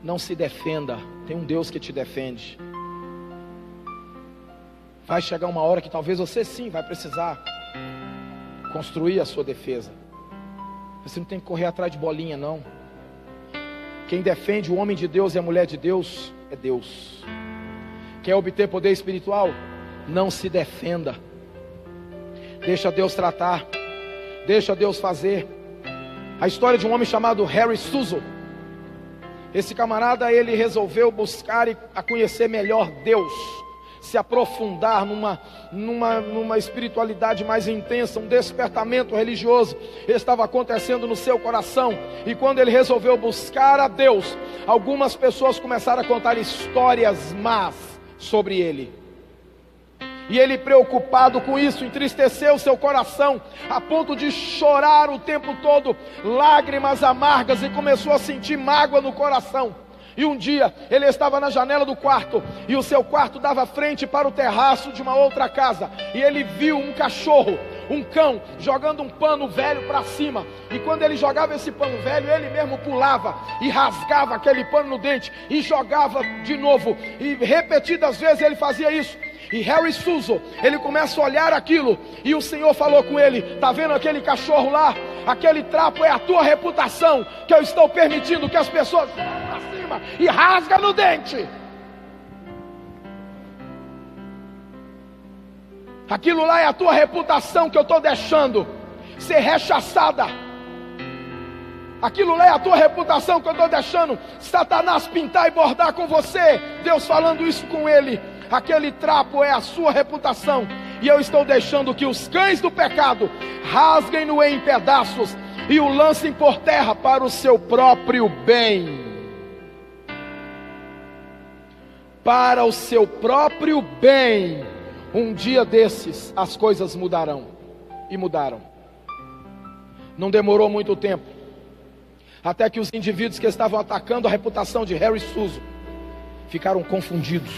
S1: Não se defenda. Tem um Deus que te defende. Vai chegar uma hora que talvez você sim vai precisar construir a sua defesa. Você não tem que correr atrás de bolinha, não. Quem defende o homem de Deus e a mulher de Deus é Deus. Quer obter poder espiritual? Não se defenda. Deixa Deus tratar. Deixa Deus fazer. A história de um homem chamado Harry Suzo. Esse camarada, ele resolveu buscar e a conhecer melhor Deus. Se aprofundar numa espiritualidade mais intensa, um despertamento religioso estava acontecendo no seu coração. E quando ele resolveu buscar a Deus, algumas pessoas começaram a contar histórias más sobre ele. E ele, preocupado com isso, entristeceu seu coração a ponto de chorar o tempo todo, lágrimas amargas, e começou a sentir mágoa no coração. E um dia ele estava na janela do quarto, e o seu quarto dava frente para o terraço de uma outra casa, e ele viu um cachorro, um cão, jogando um pano velho para cima. E quando ele jogava esse pano velho, ele mesmo pulava e rasgava aquele pano no dente e jogava de novo, e repetidas vezes ele fazia isso. E Harry Suzo, ele começa a olhar aquilo, e o Senhor falou com ele: está vendo aquele cachorro lá? Aquele trapo é a tua reputação, que eu estou permitindo que as pessoas joguem para cima e rasga no dente. Aquilo lá é a tua reputação que eu estou deixando ser rechaçada. Aquilo lá é a tua reputação que eu estou deixando Satanás pintar e bordar com você. Deus falando isso com ele. aquele trapo é a sua reputação, e eu estou deixando que os cães do pecado rasguem-no em pedaços e o lancem por terra para o seu próprio bem. Para o seu próprio bem. Um dia desses as coisas mudarão. E mudaram. Não demorou muito tempo, até que os indivíduos que estavam atacando a reputação de Harry Suso ficaram confundidos,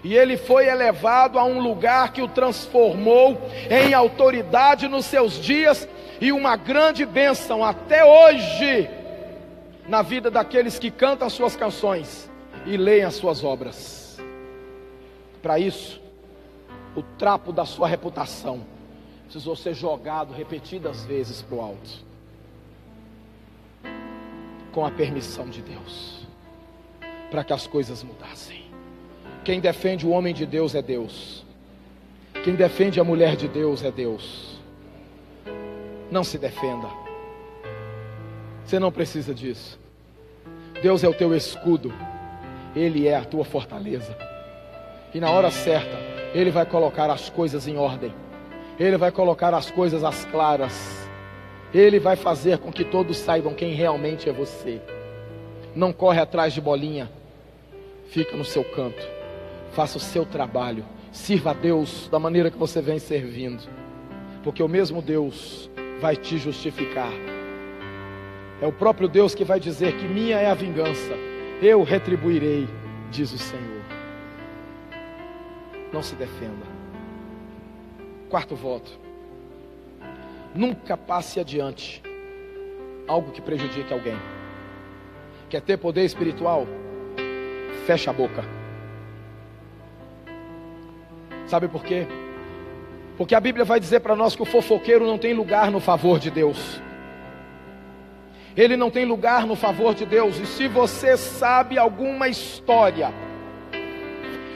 S1: e ele foi elevado a um lugar que o transformou em autoridade nos seus dias, e uma grande bênção até hoje na vida daqueles que cantam suas canções e leem as suas obras. Para isso, o trapo da sua reputação precisou ser jogado repetidas vezes para o alto, com a permissão de Deus, para que as coisas mudassem. Quem defende o homem de Deus é Deus. Quem defende a mulher de Deus é Deus. Não se defenda. Você não precisa disso. Deus é o teu escudo. Ele é a tua fortaleza. E na hora certa, Ele vai colocar as coisas em ordem. Ele vai colocar as coisas às claras. Ele vai fazer com que todos saibam quem realmente é você. Não corre atrás de bolinha. Fica no seu canto. Faça o seu trabalho. Sirva a Deus da maneira que você vem servindo. Porque o mesmo Deus vai te justificar. É o próprio Deus que vai dizer que minha é a vingança. Eu retribuirei, diz o Senhor. Não se defenda. Quarto voto: nunca passe adiante algo que prejudique alguém. Quer ter poder espiritual? Fecha a boca. Sabe por quê? Porque a Bíblia vai dizer para nós que o fofoqueiro não tem lugar no favor de Deus. Ele não tem lugar no favor de Deus. E se você sabe alguma história,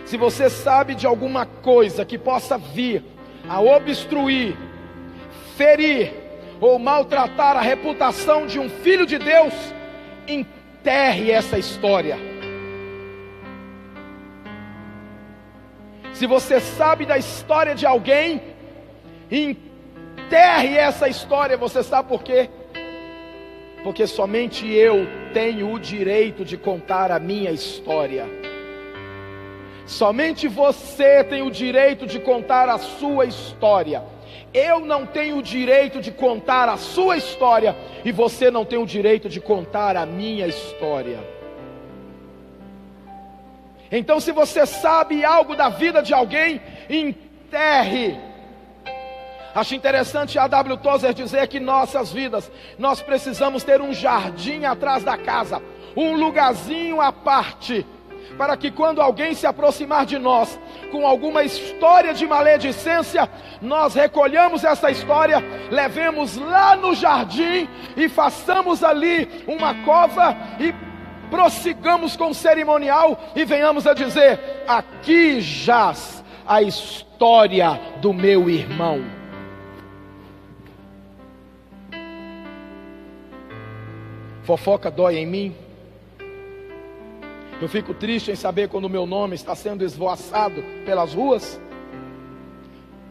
S1: se você sabe de alguma coisa que possa vir a obstruir, ferir ou maltratar a reputação de um filho de Deus, enterre essa história. Se você sabe da história de alguém, enterre essa história. Você sabe por quê? Porque somente eu tenho o direito de contar a minha história. Somente você tem o direito de contar a sua história. Eu não tenho o direito de contar a sua história, e você não tem o direito de contar a minha história. Então, se você sabe algo da vida de alguém, enterre. Acho interessante a W. Tozer dizer que nossas vidas, nós precisamos ter um jardim atrás da casa, um lugarzinho à parte, para que quando alguém se aproximar de nós com alguma história de maledicência, nós recolhamos essa história, levemos lá no jardim e façamos ali uma cova e prossigamos com o cerimonial e venhamos a dizer: aqui jaz a história do meu irmão. Fofoca dói em mim. Eu fico triste em saber quando o meu nome está sendo esvoaçado pelas ruas.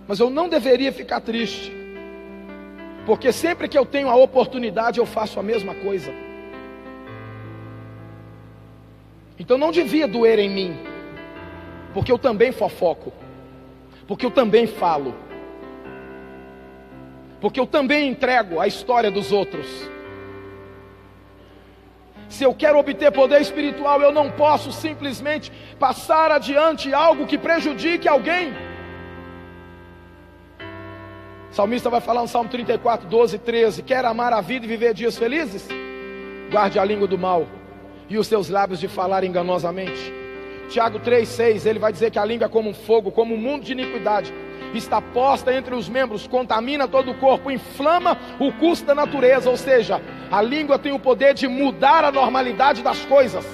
S1: Mas eu não deveria ficar triste, porque sempre que eu tenho a oportunidade eu faço a mesma coisa. Então não devia doer em mim, porque eu também fofoco, porque eu também falo, porque eu também entrego a história dos outros. Se eu quero obter poder espiritual, eu não posso simplesmente passar adiante algo que prejudique alguém. O salmista vai falar no Salmo 34, 12 e 13: quer amar a vida e viver dias felizes? Guarde a língua do mal e os seus lábios de falar enganosamente. Tiago 3, 6, ele vai dizer que a língua é como um fogo, como um mundo de iniquidade, está posta entre os membros, contamina todo o corpo, inflama o curso da natureza. Ou seja, a língua tem o poder de mudar a normalidade das coisas,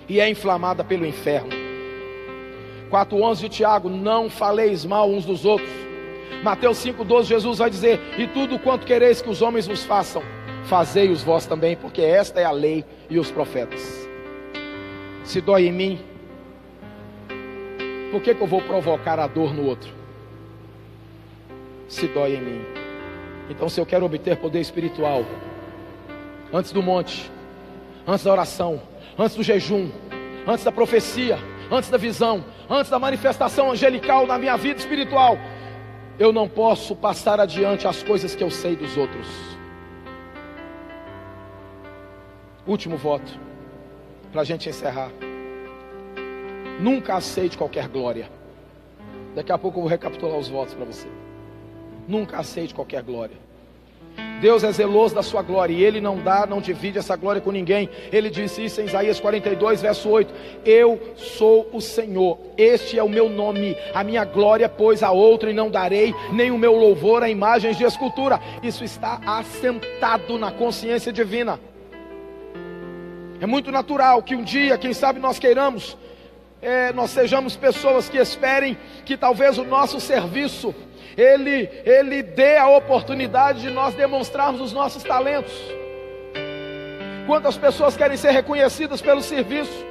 S1: e é inflamada pelo inferno. 4:11 de Tiago: não faleis mal uns dos outros. Mateus 5:12, Jesus vai dizer: e tudo quanto quereis que os homens vos façam, fazei-os vós também, porque esta é a lei e os profetas. Se dói em mim, Por que eu vou provocar a dor no outro? Se dói em mim. Então, se eu quero obter poder espiritual, antes do monte, antes da oração, antes do jejum, antes da profecia, antes da visão, antes da manifestação angelical na minha vida espiritual, eu não posso passar adiante as coisas que eu sei dos outros. Último voto, para a gente encerrar. Nunca aceite qualquer glória. Daqui a pouco eu vou recapitular os votos para você. Nunca aceite qualquer glória. Deus é zeloso da sua glória, e Ele não dá, não divide essa glória com ninguém. Ele disse isso em Isaías 42, verso 8: eu sou o Senhor, este é o meu nome, a minha glória, pois a outra e não darei, nem o meu louvor a imagens de escultura. Isso está assentado na consciência divina. É muito natural que um dia, quem sabe nós queiramos, nós sejamos pessoas que esperem que talvez o nosso serviço Ele dê a oportunidade de nós demonstrarmos os nossos talentos. Quantas pessoas querem ser reconhecidas pelo serviço?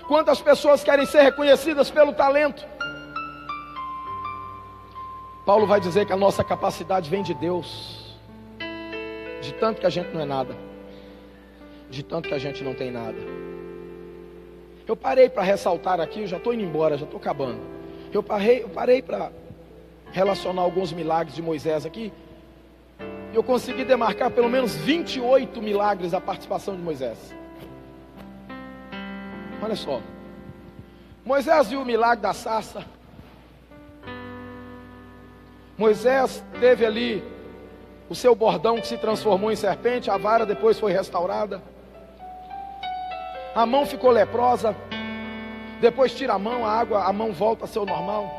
S1: Quantas pessoas querem ser reconhecidas pelo talento? Paulo vai dizer que a nossa capacidade vem de Deus. De tanto que a gente não é nada, de tanto que a gente não tem nada. Eu parei para ressaltar aqui, eu já estou indo embora, já estou acabando. Eu parei para relacionar alguns milagres de Moisés aqui. Eu consegui demarcar pelo menos 28 milagres da participação de Moisés. Olha só. Moisés viu o milagre da sarça. Moisés teve ali o seu bordão que se transformou em serpente. A vara depois foi restaurada. A mão ficou leprosa. Depois tira a mão, a mão volta a ser o normal.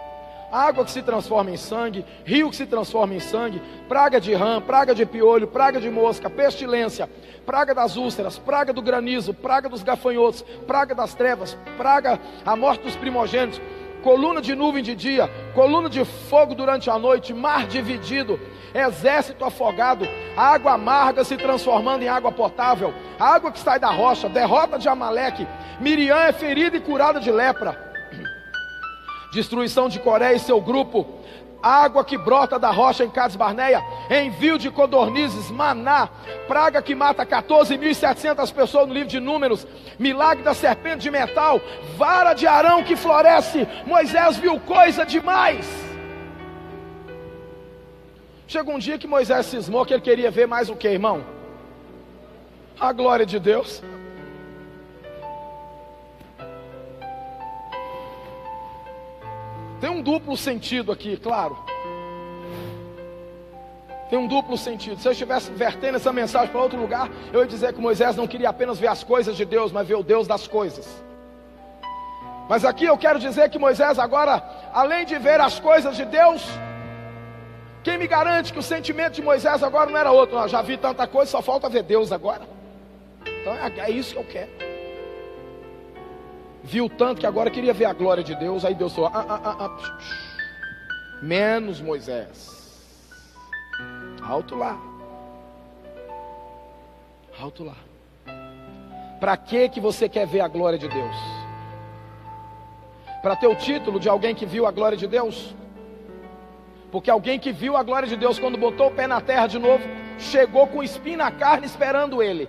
S1: Água que se transforma em sangue, rio que se transforma em sangue, praga de rã, praga de piolho, praga de mosca, pestilência, praga das úlceras, praga do granizo, praga dos gafanhotos, praga das trevas, praga, a morte dos primogênitos, coluna de nuvem de dia, coluna de fogo durante a noite, mar dividido, exército afogado, água amarga se transformando em água potável, água que sai da rocha, derrota de Amaleque, Miriam é ferida e curada de lepra, destruição de Coré e seu grupo, água que brota da rocha em Cades Barneia, envio de codornizes, maná, praga que mata 14.700 pessoas no livro de Números, milagre da serpente de metal, vara de Arão que floresce. Moisés viu coisa demais. Chegou um dia que Moisés cismou que ele queria ver mais o que, irmão? A glória de Deus. Tem um duplo sentido aqui, claro. Tem um duplo sentido. Se eu estivesse vertendo essa mensagem para outro lugar, eu ia dizer que Moisés não queria apenas ver as coisas de Deus, mas ver o Deus das coisas. Mas aqui eu quero dizer que Moisés agora, além de ver as coisas de Deus, quem me garante que o sentimento de Moisés agora não era outro? Eu já vi tanta coisa, só falta ver Deus agora. Então é isso que eu quero. Viu tanto que agora queria ver a glória de Deus. Aí Deus falou, menos Moisés. Alto lá. Alto lá. Para que você quer ver a glória de Deus? Para ter o título de alguém que viu a glória de Deus? Porque alguém que viu a glória de Deus, quando botou o pé na terra de novo, chegou com espinho na carne esperando ele,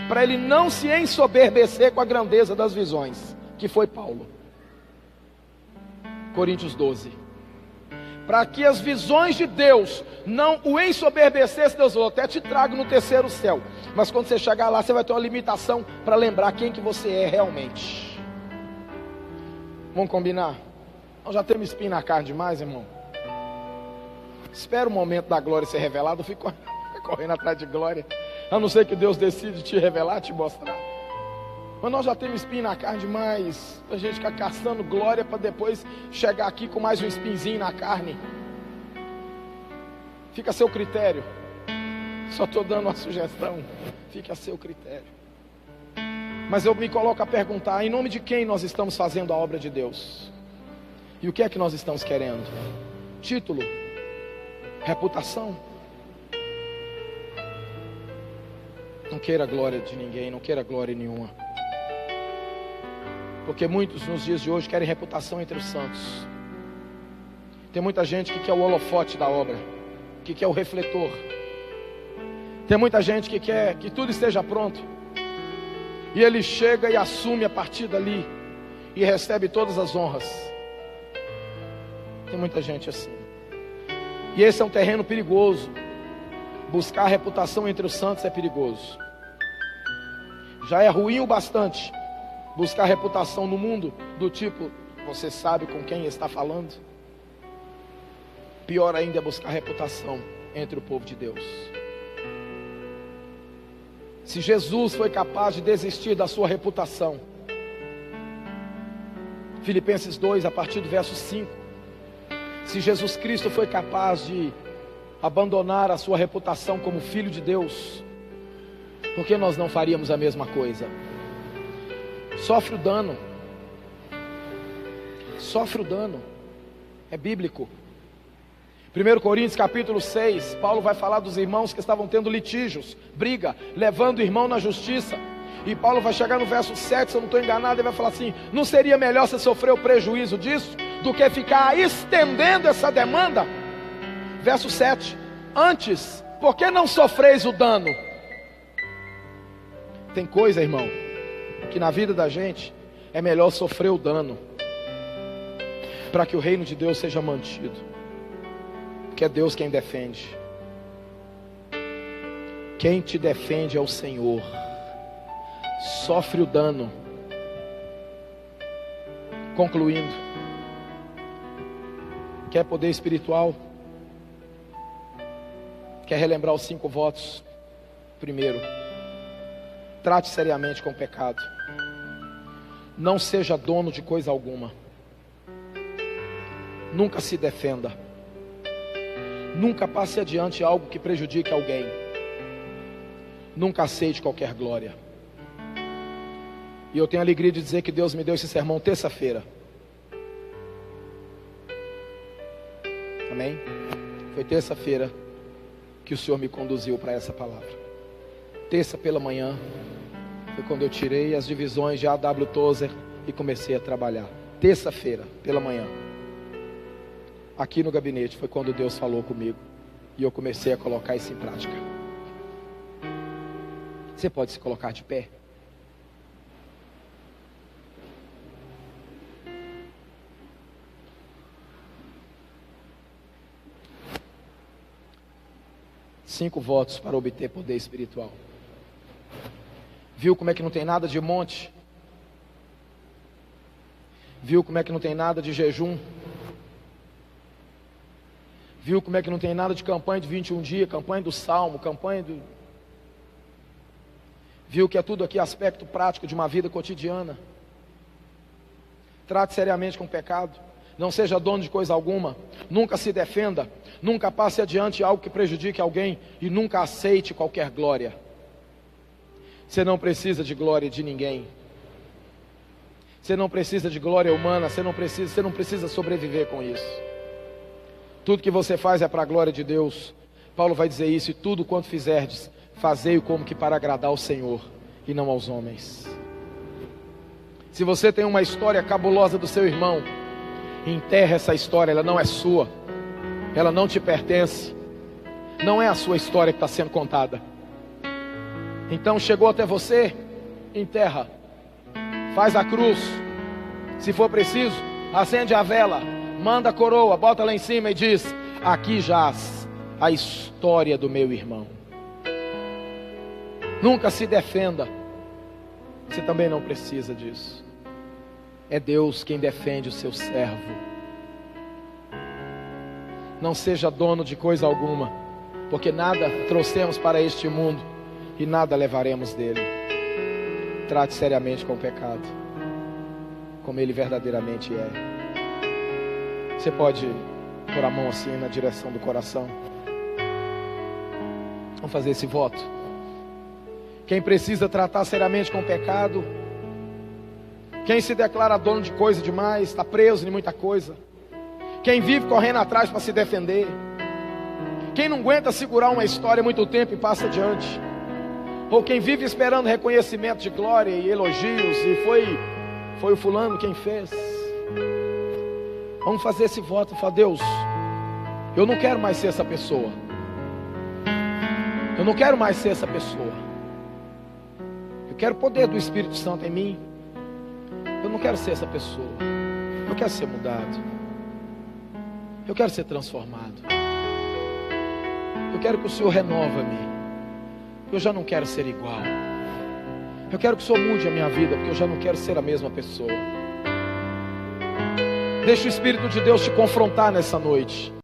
S1: para ele não se ensoberbecer com a grandeza das visões, que foi Paulo. Coríntios 12. Para que as visões de Deus não o ensoberbecessem, Deus falou, até te trago no terceiro céu. Mas quando você chegar lá, você vai ter uma limitação para lembrar quem que você é realmente. Vamos combinar? Nós já temos espinho na carne demais, irmão. Espera o momento da glória ser revelado, eu fico correndo atrás de glória. A não ser que Deus decide te revelar, te mostrar. Mas nós já temos espinho na carne demais, a gente ficar caçando glória para depois chegar aqui com mais um espinzinho na carne. Fica a seu critério. Só estou dando uma sugestão. Fica a seu critério. Mas eu me coloco a perguntar, em nome de quem nós estamos fazendo a obra de Deus? E o que é que nós estamos querendo? Título? Reputação? Não queira glória de ninguém, não queira glória nenhuma. Porque muitos nos dias de hoje querem reputação entre os santos. Tem muita gente que quer o holofote da obra, que quer o refletor. Tem muita gente que quer que tudo esteja pronto, e ele chega e assume a partir dali, e recebe todas as honras. Tem muita gente assim. E esse é um terreno perigoso. Buscar a reputação entre os santos é perigoso. Já é ruim o bastante buscar reputação no mundo, do tipo, você sabe com quem está falando. Pior ainda é buscar reputação entre o povo de Deus. Se Jesus foi capaz de desistir da sua reputação, Filipenses 2, a partir do verso 5, se Jesus Cristo foi capaz de abandonar a sua reputação como Filho de Deus, por que nós não faríamos a mesma coisa? Sofre o dano. Sofre o dano. É bíblico. 1 Coríntios capítulo 6, Paulo vai falar dos irmãos que estavam tendo litígios, briga, levando o irmão na justiça. E Paulo vai chegar no verso 7, se eu não estou enganado, ele vai falar assim: não seria melhor você sofrer o prejuízo disso, do que ficar estendendo essa demanda? Verso 7, antes, por que não sofreis o dano? Tem coisa, irmão, que na vida da gente é melhor sofrer o dano, para que o reino de Deus seja mantido. Porque é Deus quem defende. Quem te defende é o Senhor. Sofre o dano. Concluindo, quer poder espiritual? Quer relembrar os 5 votos? Primeiro, trate seriamente com o pecado. Não seja dono de coisa alguma. Nunca se defenda. Nunca passe adiante algo que prejudique alguém. Nunca aceite qualquer glória. E eu tenho a alegria de dizer que Deus me deu esse sermão terça-feira. Amém? Foi terça-feira que o Senhor me conduziu para essa palavra. Terça pela manhã foi quando eu tirei as divisões de A.W. Tozer e comecei a trabalhar. Terça-feira pela manhã, aqui no gabinete, foi quando Deus falou comigo e eu comecei a colocar isso em prática. Você pode se colocar de pé? Cinco votos para obter poder espiritual. Viu como é que não tem nada de monte? Viu como é que não tem nada de jejum? Viu como é que não tem nada de campanha de 21 dias, campanha do Salmo, campanha do... Viu que é tudo aqui aspecto prático de uma vida cotidiana. Trate seriamente com o pecado. Não seja dono de coisa alguma. Nunca se defenda. Nunca passe adiante algo que prejudique alguém. E nunca aceite qualquer glória. Você não precisa de glória de ninguém. Você não precisa de glória humana. Você não precisa sobreviver com isso. Tudo que você faz é para a glória de Deus. Paulo vai dizer isso: e tudo quanto fizerdes, fazei-o como que para agradar ao Senhor e não aos homens. Se você tem uma história cabulosa do seu irmão, enterra essa história. Ela não é sua, ela não te pertence. Não é a sua história que está sendo contada. Então chegou até você, enterra. Faz a cruz. Se for preciso, acende a vela, manda a coroa, bota lá em cima e diz: aqui jaz a história do meu irmão. Nunca se defenda. Você também não precisa disso. É Deus quem defende o seu servo. Não seja dono de coisa alguma, porque nada trouxemos para este mundo e nada levaremos dele. Trate seriamente com o pecado, como ele verdadeiramente é. Você pode pôr a mão assim na direção do coração. Vamos fazer esse voto. Quem precisa tratar seriamente com o pecado, quem se declara dono de coisa demais, está preso em muita coisa. Quem vive correndo atrás para se defender. Quem não aguenta segurar uma história muito tempo e passa adiante. Ou quem vive esperando reconhecimento de glória e elogios e Foi o fulano quem fez. Vamos fazer esse voto. Falar: Deus, eu não quero mais ser essa pessoa. Eu não quero mais ser essa pessoa. Eu quero o poder do Espírito Santo em mim. Eu não quero ser essa pessoa. Eu quero ser mudado. Eu quero ser transformado. Eu quero que o Senhor renova-me. Eu já não quero ser igual. Eu quero que o Senhor mude a minha vida, porque eu já não quero ser a mesma pessoa. Deixa o Espírito de Deus te confrontar nessa noite.